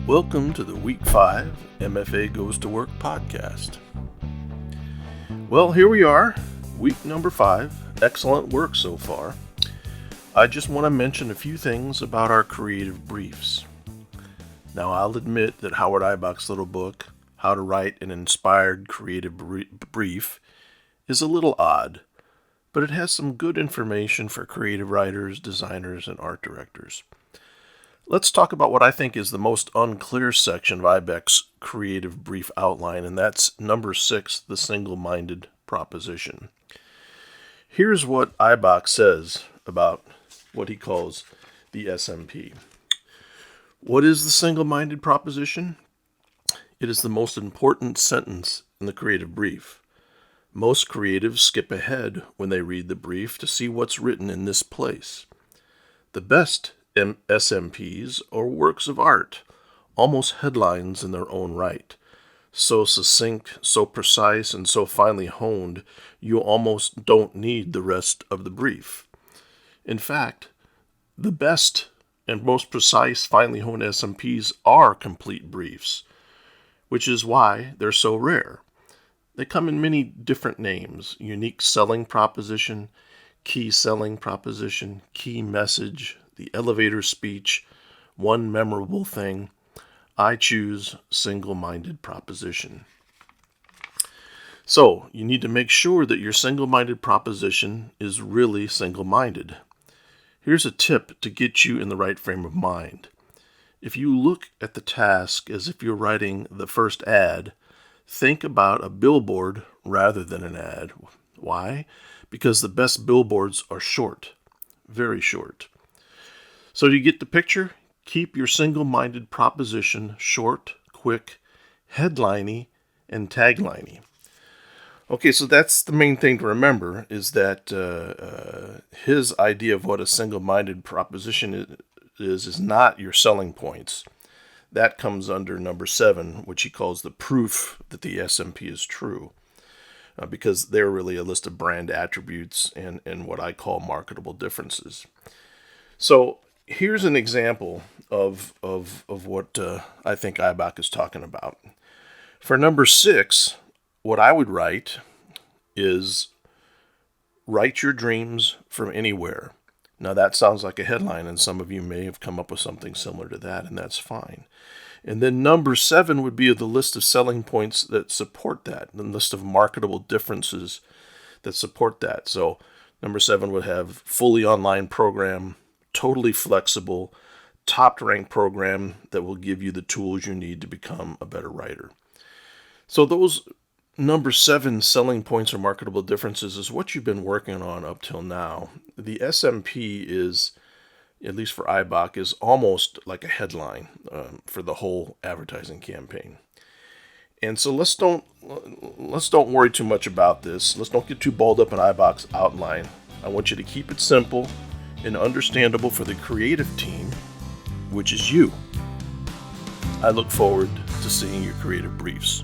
Welcome to the Week 5 MFA Goes to Work podcast. Well, here we are, week number 5. Excellent work so far. I just want to mention a few things about our creative briefs. Now, I'll admit that Howard Eibach's little book, How to Write an Inspired Creative Brief, is a little odd, but it has some good information for creative writers, designers, and art directors. Let's talk about what I think is the most unclear section of Eibach's creative brief outline, and that's number 6, the single-minded proposition. Here's what Eibach says about what he calls the SMP. What is the single-minded proposition? It is the most important sentence in the creative brief. Most creatives skip ahead when they read the brief to see what's written in this place. The best SMPs are works of art, almost headlines in their own right. So succinct, so precise, and so finely honed, you almost don't need the rest of the brief. In fact, the best and most precise, finely honed SMPs are complete briefs, which is why they're so rare. They come in many different names: unique selling proposition, key selling proposition, key message, the elevator speech, one memorable thing. I choose single-minded proposition. So, you need to make sure that your single-minded proposition is really single-minded. Here's a tip to get you in the right frame of mind. If you look at the task as if you're writing the first ad, think about a billboard rather than an ad. Why? Because the best billboards are short, very short. So do you get the picture? Keep your single-minded proposition short, quick, headliney, and tagliney. Okay, so that's the main thing to remember, is that his idea of what a single-minded proposition is not your selling points. That comes under number 7, which he calls the proof that the SMP is true, because they're really a list of brand attributes and what I call marketable differences. So here's an example of what I think Eibach is talking about. For number 6, what I would write is, write your dreams from anywhere. Now that sounds like a headline, and some of you may have come up with something similar to that, and that's fine. And then number 7 would be the list of selling points that support that, the list of marketable differences that support that. So number 7 would have fully online program, totally flexible, top-ranked program that will give you the tools you need to become a better writer. So those number 7 selling points or marketable differences is what you've been working on up till now. The SMP is, at least for Eibach, is almost like a headline for the whole advertising campaign. And so let's don't worry too much about this. Let's don't get too balled up in Eibach's outline. I want you to keep it simple and understandable for the creative team, which is you. I look forward to seeing your creative briefs.